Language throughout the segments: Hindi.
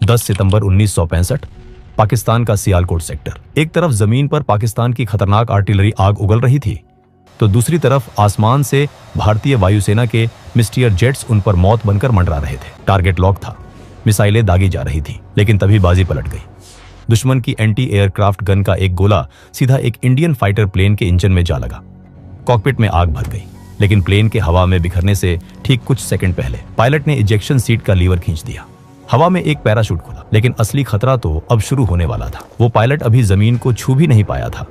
10 सितंबर 1965 पाकिस्तान का सियालकोट सेक्टर। एक तरफ जमीन पर पाकिस्तान की खतरनाक आर्टिलरी आग उगल रही थी, तो दूसरी तरफ आसमान से भारतीय वायुसेना के मिस्टियर जेट्स उन पर मौत बनकर मंडरा रहे थे। टारगेट लॉक था, मिसाइलें दागी जा रही थी, लेकिन तभी बाजी पलट गई। दुश्मन की एंटी एयरक्राफ्ट गन का एक गोला सीधा एक इंडियन फाइटर प्लेन के इंजन में जा लगा। कॉकपिट में आग भर गई, लेकिन प्लेन के हवा में बिखरने से ठीक कुछ सेकंड पहले पायलट ने इजेक्शन सीट का लीवर खींच दिया। हवा में एक पैराशूट खुला, लेकिन असली खतरा तो अब शुरू होने वाला था। वो पायलट अभी जमीन को छू भी नहीं पाया था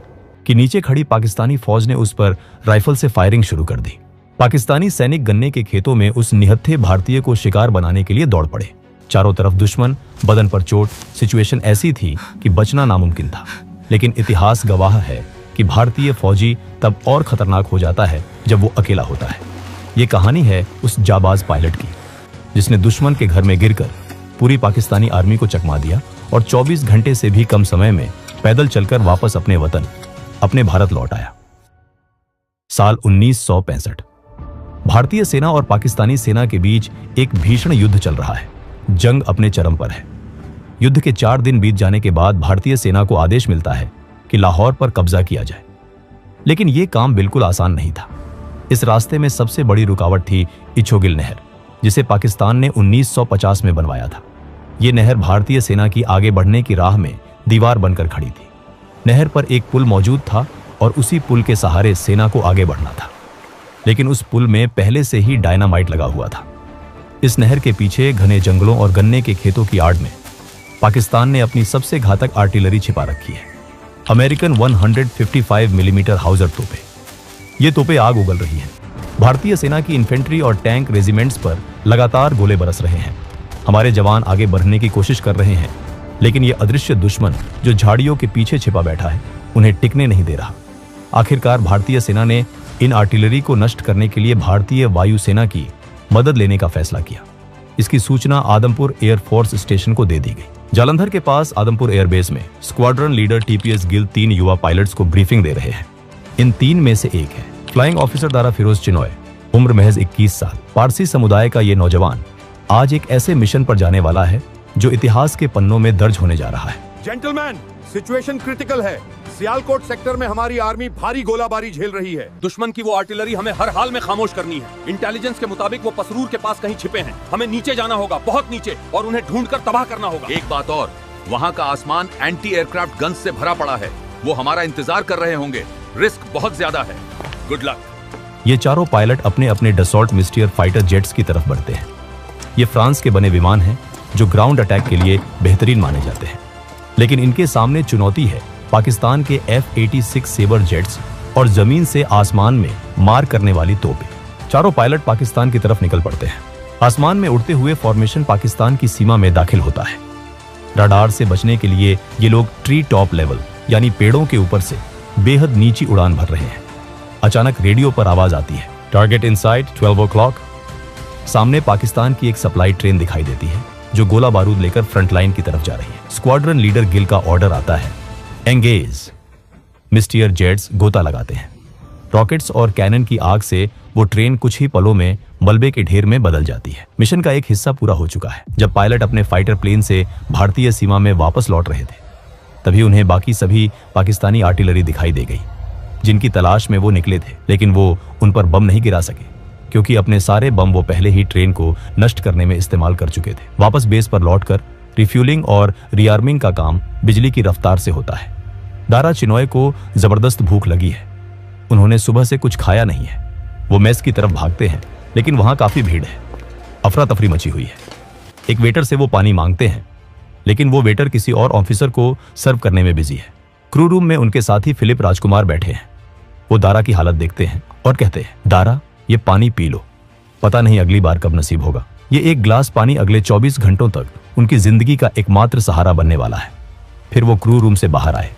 कि नीचे खड़ी पाकिस्तानी फौज ने उस पर राइफल से फायरिंग शुरू कर दी। पाकिस्तानी सैनिक गन्ने के खेतों में उस निहत्थे भारतीय को शिकार बनाने के लिए दौड़ पड़े। चारों तरफ दुश्मन, बदन पर चोट। सिचुएशन ऐसी थी कि बचना नामुमकिन था, लेकिन इतिहास गवाह है कि भारतीय फौजी तब और खतरनाक हो जाता है जब वो अकेला होता है। ये कहानी है उस जाबाज पायलट की, जिसने दुश्मन के घर में गिरकर पूरी पाकिस्तानी आर्मी को चकमा दिया और 24 घंटे से भी कम समय में पैदल चलकर वापस अपने वतन, अपने भारत लौट आया। साल 1965। भारतीय सेना और पाकिस्तानी सेना के बीच एक भीषण युद्ध चल रहा है। जंग अपने चरम पर है। युद्ध के 4 दिन बीत जाने के बाद भारतीय सेना को आदेश मिलता है कि लाहौर पर कब्जा किया जाए, लेकिन यह काम बिल्कुल आसान नहीं था। इस रास्ते में सबसे बड़ी रुकावट थी इछोगिल नहर, जिसे पाकिस्तान ने 1950 में बनवाया था। यह नहर भारतीय सेना की आगे बढ़ने की राह में दीवार बनकर खड़ी थी। नहर पर एक पुल मौजूद था और उसी पुल के सहारे सेना को आगे बढ़ना था, लेकिन उस पुल में पहले से ही डायनामाइट लगा हुआ था। इस नहर के पीछे घने जंगलों और गन्ने के खेतों की आड़ में पाकिस्तान ने अपनी सबसे घातक आर्टिलरी छिपा रखी है, अमेरिकन 155 मिलीमीटर हाउजर तोपें। ये तोपें आग उगल रही हैं। भारतीय सेना की इन्फेंट्री और टैंक रेजिमेंट्स पर लगातार गोले बरस रहे हैं। हमारे जवान आगे बढ़ने की कोशिश कर रहे हैं, लेकिन ये अदृश्य दुश्मन जो झाड़ियों के पीछे छिपा बैठा है, उन्हें टिकने नहीं दे रहा। आखिरकार भारतीय सेना ने इन आर्टिलरी को नष्ट करने के लिए भारतीय वायुसेना की मदद लेने का फैसला किया। इसकी सूचना आदमपुर एयरफोर्स स्टेशन को दे दी गई। जालंधर के पास आदमपुर एयरबेस में स्क्वाड्रन लीडर टीपीएस गिल 3 युवा पायलट्स को ब्रीफिंग दे रहे हैं। इन 3 में से एक है फ्लाइंग ऑफिसर दारा फिरोज चिनॉय, उम्र महज 21 साल। पारसी समुदाय का ये नौजवान आज एक ऐसे मिशन पर जाने वाला है जो इतिहास के पन्नों में दर्ज होने जा रहा है। जेंटलमैन, सिचुएशन क्रिटिकल है। सियालकोट सेक्टर में हमारी आर्मी भारी गोलाबारी झेल रही है। दुश्मन की वो आर्टिलरी हमें हर हाल में खामोश करनी है। इंटेलिजेंस के मुताबिक वो पसरूर के पास कहीं छिपे हैं। हमें नीचे जाना होगा, बहुत नीचे, और उन्हें ढूंढकर तबाह करना होगा। एक बात और, वहाँ का आसमान एंटी एयरक्राफ्ट गन्स से भरा पड़ा है। वो हमारा इंतजार कर रहे होंगे। रिस्क बहुत ज्यादा है। Good luck. ये चारों पायलट अपने अपने डसॉल्ट मिस्टियर फाइटर जेट्स की तरफ बढ़ते हैं। ये फ्रांस के बने विमान हैं जो ग्राउंड अटैक के लिए बेहतरीन माने जाते हैं, लेकिन इनके सामने चुनौती है पाकिस्तान के F-86 सेबर जेट्स और जमीन से आसमान में मार करने वाली तोपें। चारों पायलट पाकिस्तान की तरफ निकल पड़ते हैं। आसमान में उड़ते हुए फॉर्मेशन पाकिस्तान की सीमा में दाखिल होता है। रडार से बचने के लिए ये लोग ट्री टॉप लेवल यानी पेड़ों के ऊपर से बेहद नीची उड़ान भर रहे हैं। अचानक रेडियो पर आवाज आती है, टारगेट इनसाइड 12 o'clock। सामने पाकिस्तान की एक सप्लाई ट्रेन दिखाई देती है जो गोला बारूद लेकर फ्रंट लाइन की तरफ जा रही है। स्क्वाड्रन लीडर गिल का ऑर्डर आता है, एंगेज। मिस्टियर जेट्स गोता लगाते हैं। रॉकेट्स और कैनन की आग से वो ट्रेन कुछ ही पलों में मलबे के ढेर में बदल जाती है। मिशन का एक हिस्सा पूरा हो चुका है। जब पायलट अपने फाइटर प्लेन से भारतीय सीमा में वापस लौट रहे थे, तभी उन्हें बाकी सभी पाकिस्तानी आर्टिलरी दिखाई दे गई, जिनकी तलाश में वो निकले थे। लेकिन वो उन पर बम नहीं गिरा सके, क्योंकि अपने सारे बम वो पहले ही ट्रेन को नष्ट करने में इस्तेमाल कर चुके थे। वापस बेस पर लौटकर रिफ्यूलिंग और रीआर्मिंग का काम बिजली की रफ्तार से होता है। दारा चिनॉय को जबरदस्त भूख लगी है। उन्होंने सुबह से कुछ खाया नहीं है। वो मेस की तरफ भागते हैं, लेकिन वहां काफी भीड़ है। अफरा तफरी मची हुई है। एक वेटर से वो पानी मांगते हैं, लेकिन वो वेटर किसी और ऑफिसर को सर्व करने में बिजी है। क्रू रूम में उनके साथी फिलिप राजकुमार बैठे हैं। वो दारा की हालत देखते हैं और कहते हैं, दारा ये पानी पी लो, पता नहीं अगली बार कब नसीब होगा। ये एक ग्लास पानी अगले 24 घंटों तक उनकी जिंदगी का एकमात्र सहारा बनने वाला है। फिर वो क्रू रूम से बाहर आए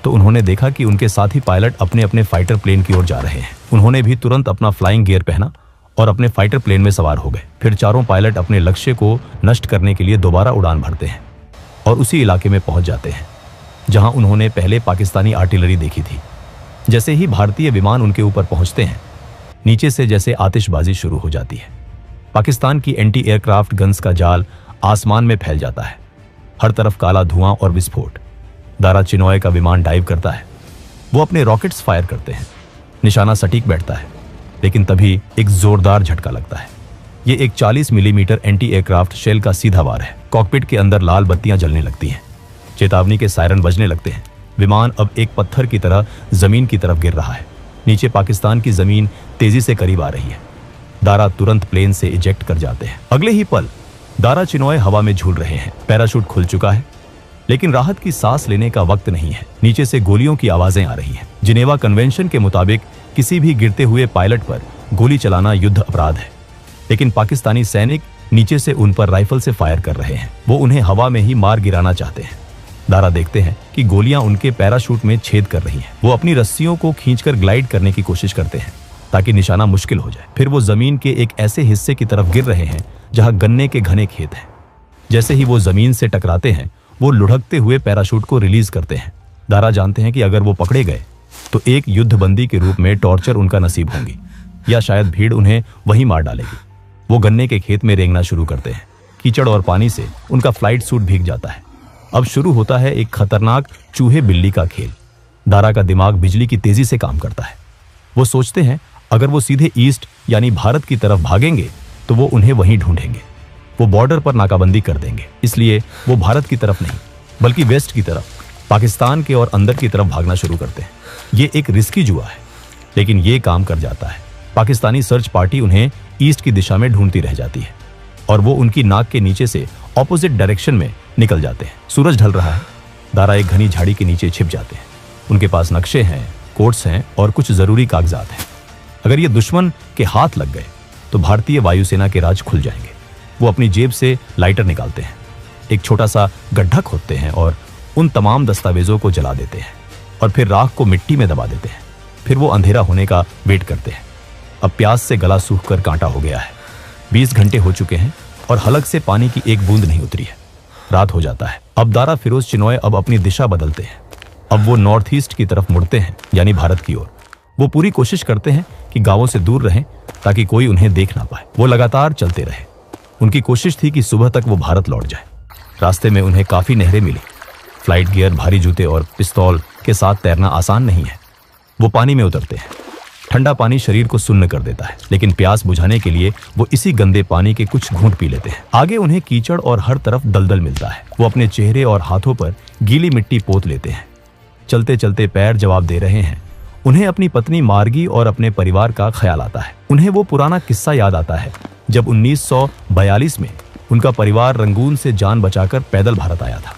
तो उन्होंने देखा कि उनके साथी पायलट अपने अपने फाइटर प्लेन की ओर जा रहे हैं। उन्होंने भी तुरंत अपना फ्लाइंग गियर पहना और अपने फाइटर प्लेन में सवार हो गए। फिर चारों पायलट अपने लक्ष्य को नष्ट करने के लिए दोबारा उड़ान भरते हैं और उसी इलाके में पहुंच जाते हैं जहां उन्होंने पहले पाकिस्तानी आर्टिलरी देखी थी। जैसे ही भारतीय विमान उनके ऊपर पहुंचते हैं, नीचे से जैसे आतिशबाजी शुरू हो जाती है। पाकिस्तान की एंटी एयरक्राफ्ट गन्स का जाल आसमान में फैल जाता है। हर तरफ काला धुआं और विस्फोट। दारा चिनॉय का विमान डाइव करता है। वो अपने रॉकेट्स फायर करते हैं। निशाना सटीक बैठता है, लेकिन तभी एक जोरदार झटका लगता है। ये एक 40 मिलीमीटर एंटी एयरक्राफ्ट शेल का सीधा वार है। कॉकपिट के अंदर लाल बत्तियां जलने लगती हैं। चेतावनी के सायरन बजने लगते हैं। विमान अब एक पत्थर की तरह जमीन की तरफ गिर रहा है। नीचे पाकिस्तान की जमीन तेजी से करीब आ रही है। दारा तुरंत प्लेन से इजेक्ट कर जाते हैं। अगले ही पल दारा चिनॉय हवा में झूल रहे हैं। पैराशूट खुल चुका है, लेकिन राहत की सांस लेने का वक्त नहीं है। नीचे से गोलियों की आवाजें आ रही हैं। जिनेवा कन्वेंशन के मुताबिक किसी भी गिरते हुए पायलट पर गोली चलाना युद्ध अपराध है, लेकिन पाकिस्तानी सैनिक नीचे से उन पर राइफल से फायर कर रहे हैं। वो उन्हें हवा में ही मार गिराना चाहते हैं। दारा देखते हैं कि गोलियां उनके पैराशूट में छेद कर रही हैं। वो अपनी रस्सियों को खींचकर ग्लाइड करने की कोशिश करते हैं ताकि निशाना मुश्किल हो जाए। फिर वो जमीन के एक ऐसे हिस्से की तरफ गिर रहे हैं जहां गन्ने के घने खेत हैं। जैसे ही वो जमीन से टकराते हैं, वो लुढ़कते हुए पैराशूट को रिलीज करते हैं। दारा जानते हैं कि अगर वो पकड़े गए तो एक युद्धबंदी के रूप में टॉर्चर उनका नसीब होंगी, या शायद भीड़ उन्हें वहीं मार डालेगी। वो गन्ने के खेत में रेंगना शुरू करते हैं। कीचड़ और पानी से उनका फ्लाइट सूट भीग जाता है। अब शुरू होता है एक खतरनाक चूहे बिल्ली का खेल। दारा का दिमाग बिजली की तेजी से काम करता है। वो सोचते हैं अगर वो सीधे ईस्ट यानी भारत की तरफ भागेंगे तो वो उन्हें वहीं ढूंढेंगे। वो बॉर्डर पर नाकाबंदी कर देंगे। इसलिए वो भारत की तरफ नहीं, बल्कि वेस्ट की तरफ, पाकिस्तान के और अंदर की तरफ भागना शुरू करते हैं। ये एक रिस्की जुआ है, लेकिन ये काम कर जाता है। पाकिस्तानी सर्च पार्टी उन्हें ईस्ट की दिशा में ढूंढती रह जाती है और वो उनकी नाक के नीचे से ऑपोजिट डायरेक्शन में निकल जाते हैं। सूरज ढल रहा है। दारा एक घनी झाड़ी के नीचे छिप जाते हैं। उनके पास नक्शे हैं, कोड्स हैं और कुछ जरूरी कागजात हैं। अगर ये दुश्मन के हाथ लग गए तो भारतीय वायुसेना के राज खुल जाएंगे। वो अपनी जेब से लाइटर निकालते हैं, एक छोटा सा गड्ढा खोदते हैं और उन तमाम दस्तावेजों को जला देते हैं और फिर राख को मिट्टी में दबा देते हैं। फिर वो अंधेरा होने का वेट करते हैं। अब प्यास से गला सूख कर कांटा हो गया है। 20 घंटे हो चुके हैं और हलक से पानी की एक बूंद नहीं उतरी है। रात हो जाता है। अब दारा फिरोज चिनॉय अब अपनी दिशा बदलते हैं। अब वो नॉर्थ ईस्ट की तरफ मुड़ते हैं, यानी भारत की ओर। वो पूरी कोशिश करते हैं कि गांवों से दूर रहें ताकि कोई उन्हें देख ना पाए। वो लगातार चलते रहे। उनकी कोशिश थी कि सुबह तक वो भारत लौट जाए। रास्ते में उन्हें काफी नहरें मिली। फ्लाइट गियर, भारी जूते और पिस्तौल के साथ तैरना आसान नहीं है। वो पानी में उतरते हैं। ठंडा पानी शरीर को सुन्न कर देता है, लेकिन प्यास बुझाने के लिए वो इसी गंदे पानी के कुछ घूंट पी लेते हैं। आगे उन्हें कीचड़ और हर तरफ दलदल मिलता है। वो अपने चेहरे और हाथों पर गीली मिट्टी पोत लेते हैं। चलते चलते पैर जवाब दे रहे हैं। उन्हें अपनी पत्नी मार्गी और अपने परिवार का ख्याल आता है। उन्हें वो पुराना किस्सा याद आता है जब 1942 में उनका परिवार रंगून से जान बचाकर पैदल भारत आया था।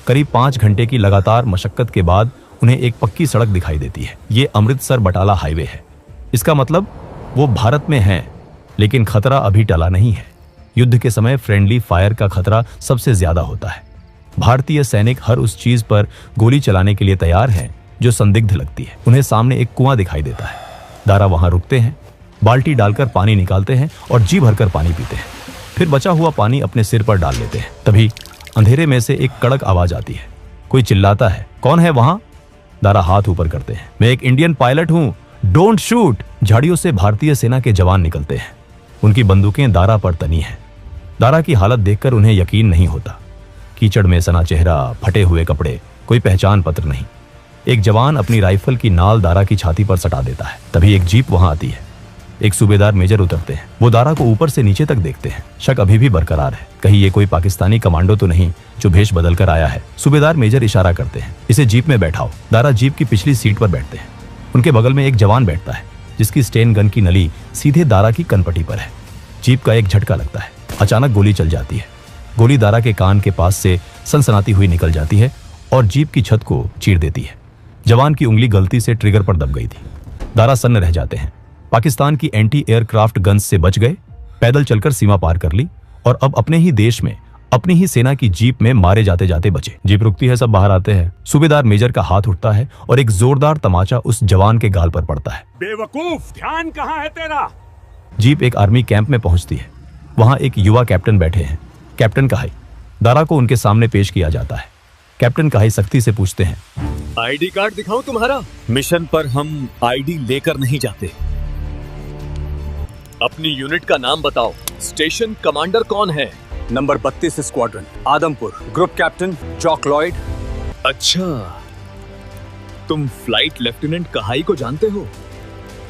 करीब 5 घंटे की लगातार मशक्कत के बाद उन्हें एक पक्की सड़क दिखाई देती है। ये अमृतसर बटाला हाईवे है। इसका मतलब वो भारत में हैं, लेकिन खतरा अभी टला नहीं है। युद्ध के समय फ्रेंडली फायर का खतरा सबसे ज्यादा होता है। भारतीय सैनिक हर उस चीज पर गोली चलाने के लिए तैयार हैं जो संदिग्ध लगती है। उन्हें सामने एक कुआं दिखाई देता है। दारा वहां रुकते हैं, बाल्टी डालकर पानी निकालते हैं और जी भरकर पानी पीते हैं। फिर बचा हुआ पानी अपने सिर पर डाल लेते हैं। तभी अंधेरे में से एक कड़क आवाज आती है। कोई चिल्लाता है, कौन है वहां? दारा हाथ ऊपर करते हैं। मैं एक इंडियन पायलट हूं, डोंट शूट। झाड़ियों से भारतीय सेना के जवान निकलते हैं। उनकी बंदूकें दारा पर तनी हैं। दारा की हालत देखकर उन्हें यकीन नहीं होता। कीचड़ में सना चेहरा, फटे हुए कपड़े, कोई पहचान पत्र नहीं। एक जवान अपनी राइफल की नाल दारा की छाती पर सटा देता है। तभी एक जीप वहां आती है। एक सूबेदार मेजर उतरते हैं। वो दारा को ऊपर से नीचे तक देखते हैं। शक अभी भी बरकरार है, कहीं ये कोई पाकिस्तानी कमांडो तो नहीं जो भेष बदल कर आया है। सूबेदार मेजर इशारा करते हैं, इसे जीप में बैठाओ। दारा जीप की पिछली सीट पर बैठते हैं। उनके बगल में एक जवान बैठता है जिसकी स्टेन गन की नली सीधे दारा की कनपटी पर है। जीप का एक झटका लगता है। अचानक गोली चल जाती है। गोली दारा के कान के पास से सनसनाती हुई निकल जाती है और जीप की छत को चीर देती है। जवान की उंगली गलती से ट्रिगर पर दब गई थी। दारा सन्न रह जाते हैं। पाकिस्तान की एंटी एयरक्राफ्ट गन्स से बच गए, पैदल चलकर सीमा पार कर ली और अब अपने ही देश में अपनी ही सेना की जीप में मारे जाते जाते बचे। जीप रुकती है, सब बाहर आते हैं। सूबेदार मेजर का हाथ उठता है और एक जोरदार तमाचा उस जवान के गाल पर पड़ता है। बेवकूफ, ध्यान कहाँ है तेरा? जीप एक आर्मी कैंप में पहुंचती है। वहां एक युवा कैप्टन बैठे हैं, कैप्टन कहाई। दारा को उनके सामने पेश किया जाता है। कैप्टन कहाई सख्ती से पूछते हैं, आईडी कार्ड दिखाऊं तुम्हारा? मिशन पर हम आईडी लेकर नहीं जाते। अपनी यूनिट का नाम बताओ। स्टेशन कमांडर कौन है? Number 32 squadron, Adampur, group captain Jock Lloyd. अच्छा, तुम फ्लाइट लेफ्टिनेंट कहाई को जानते हो?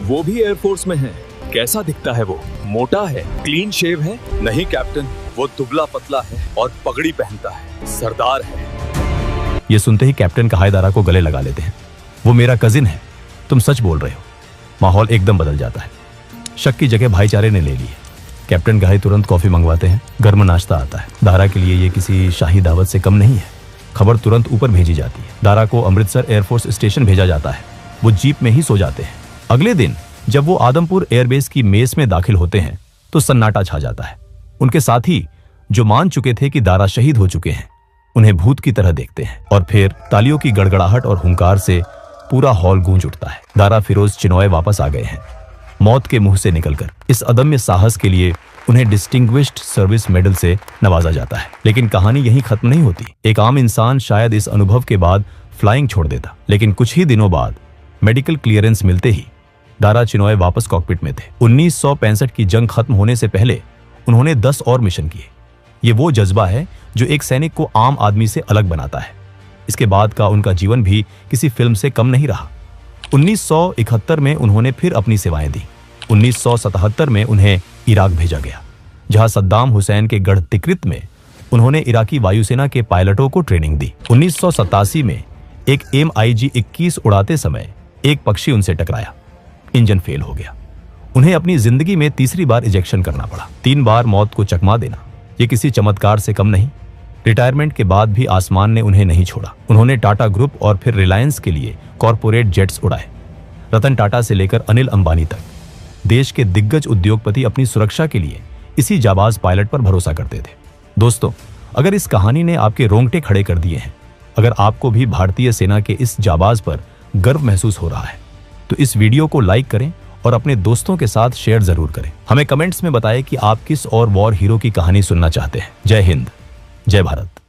वो भी एयरफोर्स में है। कैसा दिखता है वो? मोटा है, क्लीन शेव है? नहीं कैप्टन, वो दुबला पतला है और पगड़ी पहनता है, सरदार है। ये सुनते ही कैप्टन कहाई दारा को गले लगा लेते हैं। वो मेरा कजिन है, तुम सच बोल रहे हो। माहौल एकदम बदल जाता है। शक की जगह भाईचारे ने ले ली है। कैप्टन कहाई तुरंत कॉफी मंगवाते हैं। गर्म नाश्ता आता है। दारा के लिए ये किसी शाही दावत से कम नहीं है। खबर तुरंत ऊपर भेजी जाती है। दारा को अमृतसर एयरफोर्स स्टेशन भेजा जाता है। वो जीप में ही सो जाते हैं। अगले दिन जब वो आदमपुर एयरबेस की मेस में दाखिल होते हैं तो सन्नाटा छा जाता है। उनके साथी जो मान चुके थे कि दारा शहीद हो चुके हैं, उन्हें भूत की तरह देखते हैं और फिर तालियों की गड़गड़ाहट और हुंकार से पूरा हॉल गूंज उठता है। दारा फिरोज चिनॉय वापस आ गए हैं, मौत के मुंह से निकलकर। इस अदम्य साहस के लिए उन्हें डिस्टिंग्विश्ड सर्विस मेडल से नवाजा जाता है। लेकिन कहानी यहीं खत्म नहीं होती। एक आम इंसान शायद इस अनुभव के बाद फ्लाइंग छोड़ देता, लेकिन कुछ ही दिनों बाद मेडिकल क्लियरेंस मिलते ही दारा चिनॉय वापस कॉकपिट में थे। 1965 की जंग खत्म होने से पहले उन्होंने 10 और मिशन किए। ये वो जज्बा है जो एक सैनिक को आम आदमी से अलग बनाता है। इसके बाद का उनका जीवन भी किसी फिल्म से कम नहीं रहा। 1971 में उन्होंने फिर अपनी सेवाएं दी। 1977 में उन्हें इराक भेजा गया, जहां सद्दाम हुसैन के गढ़ तिक्रित में उन्होंने इराकी वायुसेना के पायलटों को ट्रेनिंग दी। 1987 में एक MiG-21 उड़ाते समय एक पक्षी उनसे टकराया। इंजन फेल हो गया। उन्हें अपनी जिंदगी में तीसरी बार इजेक्शन करना पड़ा। 3 बार मौत को चकमा देना ये किसी चमत्कार से कम नहीं। रिटायरमेंट के बाद भी आसमान ने उन्हें नहीं छोड़ा। उन्होंने टाटा ग्रुप और फिर रिलायंस के लिए कॉरपोरेट जेट्स उड़ाए। रतन टाटा से लेकर अनिल अंबानी तक देश के दिग्गज उद्योगपति अपनी सुरक्षा के लिए इसी जाबाज पायलट पर भरोसा करते थे। दोस्तों, अगर इस कहानी ने आपके रोंगटे खड़े कर दिए हैं, अगर आपको भी भारतीय सेना के इस जाबाज पर गर्व महसूस हो रहा है, तो इस वीडियो को लाइक करें और अपने दोस्तों के साथ शेयर जरूर करें। हमें कमेंट्स में बताएं कि आप किस और वॉर हीरो की कहानी सुनना चाहते हैं। जय हिंद, जय भारत।